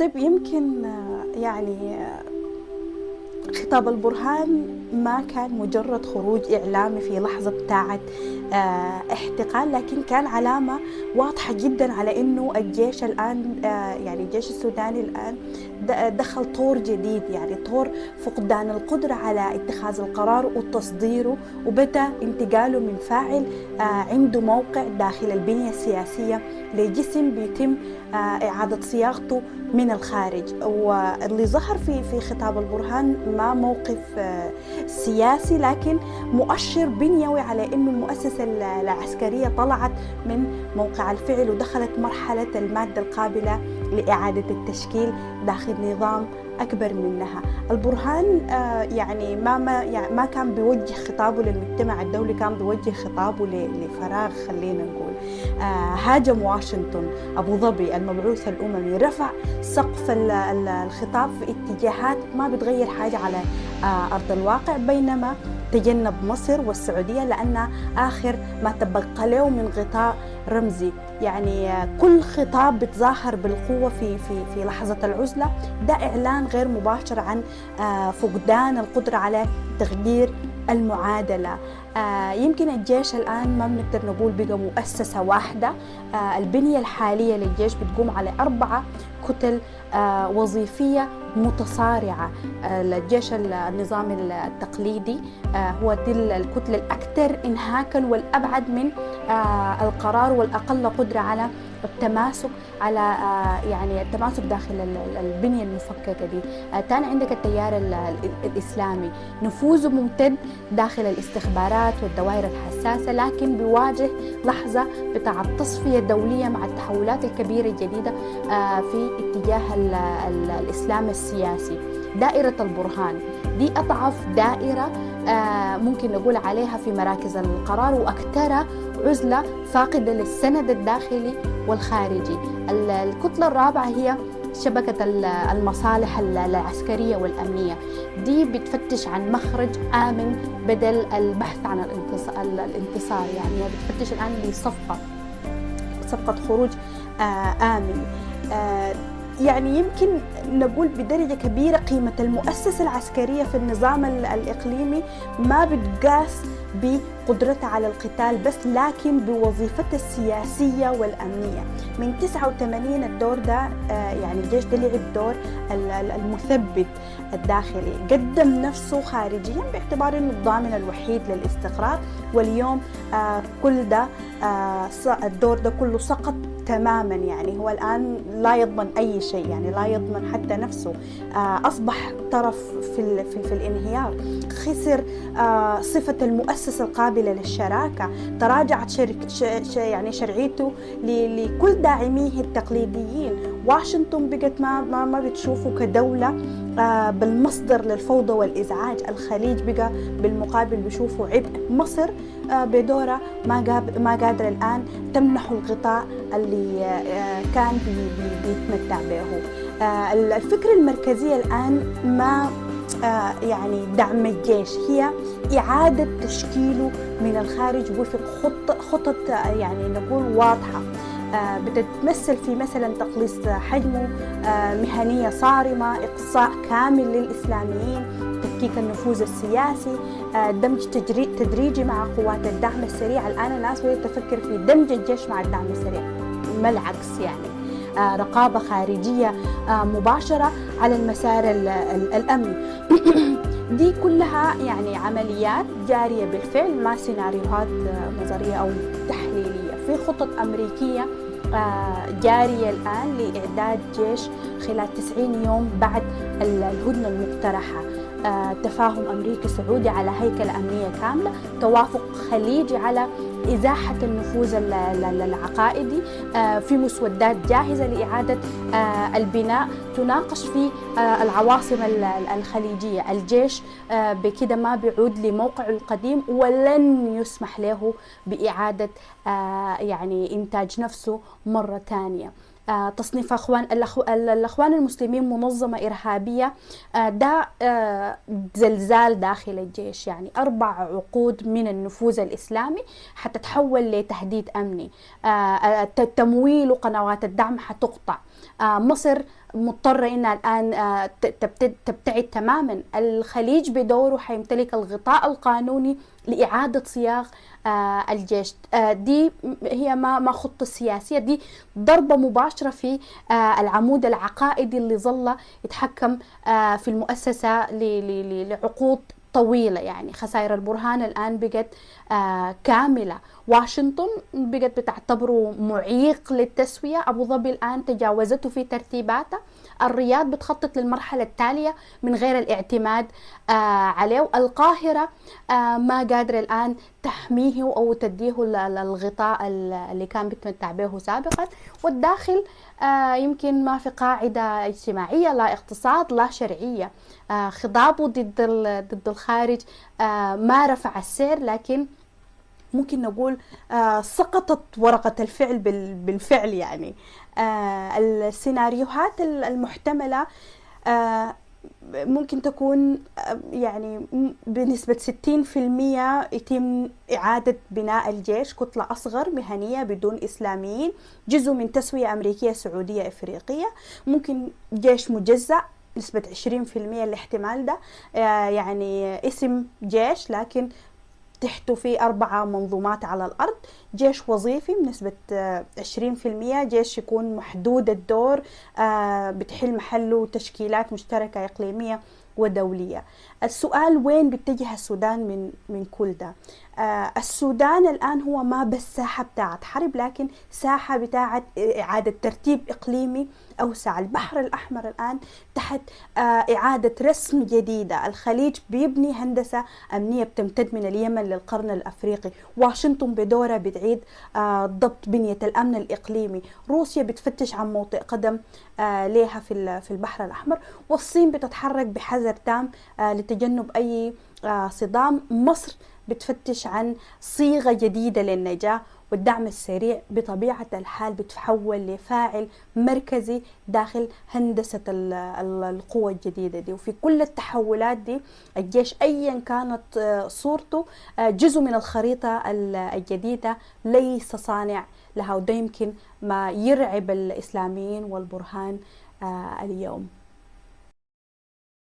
طيب يمكن يعني خطاب البرهان ما كان مجرد خروج إعلامي في لحظة بتاعة احتقان، لكن كان علامة واضحة جدا على أنه الجيش الآن يعني الجيش السوداني الآن دخل طور جديد، يعني طور فقدان القدرة على اتخاذ القرار وتصديره، وبدأ انتقاله من فاعل عنده موقع داخل البنية السياسية لجسم بيتم إعادة صياغته من الخارج. واللي ظهر في خطاب البرهان ما موقف سياسي، لكن مؤشر بنيوي على أنه المؤسسة العسكرية طلعت من موقع الفعل ودخلت مرحلة المادة القابلة لإعادة التشكيل داخل نظام أكبر منها. البرهان يعني ما كان بيوجه خطابه للمجتمع الدولي، كان بيوجه خطابه لفراغ. خلينا نقول هاجم واشنطن أبو ظبي المبعوث الأممي، رفع سقف الخطاب في اتجاهات ما بتغير حاجة على أرض الواقع، بينما تجنب مصر والسعودية لأن آخر ما تبقى له من غطاء رمزي. يعني كل خطاب بتظاهر بالقوة في لحظة العزلة، ده إعلان غير مباشر عن فقدان القدرة على تغيير المعادلة. يمكن الجيش الآن ما بنقدر نقول بقى مؤسسة واحدة، البنية الحالية للجيش بتقوم على 4 كتل وظيفية متصارعة. الجيش النظامي التقليدي هو دي الكتلة الأكثر إنهاكا والأبعد من القرار والأقل قدرة على التماسك، على يعني التماسك داخل البنية المفككة دي. تاني عندك التيار الإسلامي، نفوذه ممتد داخل الاستخبارات والدوائر الحساسة، لكن بيواجه لحظة بتاع تصفية دولية مع التحولات الكبيرة الجديدة في اتجاه الإسلام السياسي. دائرة البرهان دي أضعف دائرة ممكن نقول عليها في مراكز القرار، وأكثرها عزلة فاقدة للسند الداخلي والخارجي. الكتلة الرابعة هي شبكة المصالح العسكرية والأمنية، دي بتفتش عن مخرج آمن بدل البحث عن الانتصار، يعني بتفتش الآن لصفقة خروج آمن. يعني يمكن نقول بدرجة كبيرة قيمة المؤسسة العسكرية في النظام الإقليمي ما بتقاس بقدرتها على القتال بس، لكن بوظيفتها السياسية والأمنية. من 89 الدور ده يعني الجيش ده لعب دور المثبت الداخلي، قدم نفسه خارجيا باعتبار انه الضامن الوحيد للاستقرار، واليوم كل ده الدور ده كله سقط تماما. يعني هو الآن لا يضمن أي شيء، يعني لا يضمن حتى نفسه، أصبح طرف في الانهيار، خسر صفة المؤسسة القابلة للشراكة، تراجعت يعني شرعيته لكل داعميه التقليديين. واشنطن بقت ما بتشوفه كدولة بالمصدر للفوضى والإزعاج، الخليج بقى بالمقابل بيشوفوا عبء. مصر بدورة ما قادرة الآن تمنح الغطاء اللي كان بيتمتع به. الفكرة المركزية الآن ما يعني دعم الجيش، هي إعادة تشكيله من الخارج وفق خطط يعني نقول واضحة، بتتمثل في مثلا تقليص حجمه، مهنية صارمة، إقصاء كامل للإسلاميين، تفكيك النفوذ السياسي، دمج تدريجي مع قوات الدعم السريع. الآن الناس بدأت تفكر في دمج الجيش مع الدعم السريع، ما العكس يعني. رقابة خارجية مباشرة على المسار الأمني. دي كلها يعني عمليات جارية بالفعل، ما سيناريوهات نظرية أو تحليلية. في خطط أمريكية جارية الآن لإعداد جيش خلال 90 يوم بعد الهدنة المقترحة، تفاهم أمريكي سعودي على هيكلة أمنية كاملة، توافق خليجي على إزاحة النفوذ العقائدي، في مسودات جاهزة لإعادة البناء تناقش في العواصم الخليجية. الجيش بكده ما بيعود لموقعه القديم، ولن يسمح له بإعادة يعني إنتاج نفسه مرة ثانية. تصنيف الأخوان المسلمين منظمة إرهابية، ده زلزال داخل الجيش، يعني 4 عقود من النفوذ الإسلامي حتتحول لتهديد أمني، تمويل وقنوات الدعم حتقطع، مصر مضطرة إنها الآن تبتعد تماما. الخليج بدوره حيمتلك الغطاء القانوني لإعادة صياغ الجيش. دي هي ما خطة سياسية، دي ضربة مباشرة في العمود العقائدي اللي ظل يتحكم في المؤسسة لعقود طويلة. يعني خسائر البرهان الآن بقت كاملة. واشنطن بقت بتعتبره معيق للتسوية. أبو ظبي الآن تجاوزته في ترتيباتها. الرياض بتخطط للمرحلة التالية من غير الاعتماد عليه. القاهرة ما قادرة الآن تحميه أو تديه الغطاء اللي كان بتمتع به سابقا. والداخل يمكن ما في قاعدة اجتماعية، لا اقتصاد، لا شرعية. خطابه ضد الخارج ما رفع السير، لكن ممكن نقول سقطت ورقة الفعل بالفعل. يعني السيناريوهات المحتملة ممكن تكون يعني بنسبة 60% يتم إعادة بناء الجيش، كتلة أصغر مهنية بدون إسلاميين، جزء من تسوية أمريكية سعودية إفريقية. ممكن جيش مجزأ نسبة 20% الاحتمال ده، يعني اسم جيش لكن تحته في 4 منظومات على الأرض. جيش وظيفي بنسبة 20%، جيش يكون محدود الدور بتحل محله تشكيلات مشتركة إقليمية ودولية. السؤال وين بيتجه السودان من كل ده؟ السودان الآن هو ما بس ساحة بتاعت حرب، لكن ساحة بتاعت إعادة ترتيب إقليمي أوسع. البحر الأحمر الآن تحت إعادة رسم جديدة. الخليج بيبني هندسة أمنية بتمتد من اليمن للقرن الأفريقي. واشنطن بدورها بتعيد ضبط بنية الأمن الإقليمي. روسيا بتفتش عن موطئ قدم لها في البحر الأحمر. والصين بتتحرك بحذر تام لتجنب أي صدام. مصر بتفتش عن صيغة جديدة للنجاة. والدعم السريع بطبيعة الحال بتحول لفاعل مركزي داخل هندسة القوى الجديدة دي. وفي كل التحولات دي الجيش أيا كانت صورته جزء من الخريطة الجديدة، ليس صانع لها. وده يمكن ما يرعب الإسلاميين والبرهان اليوم.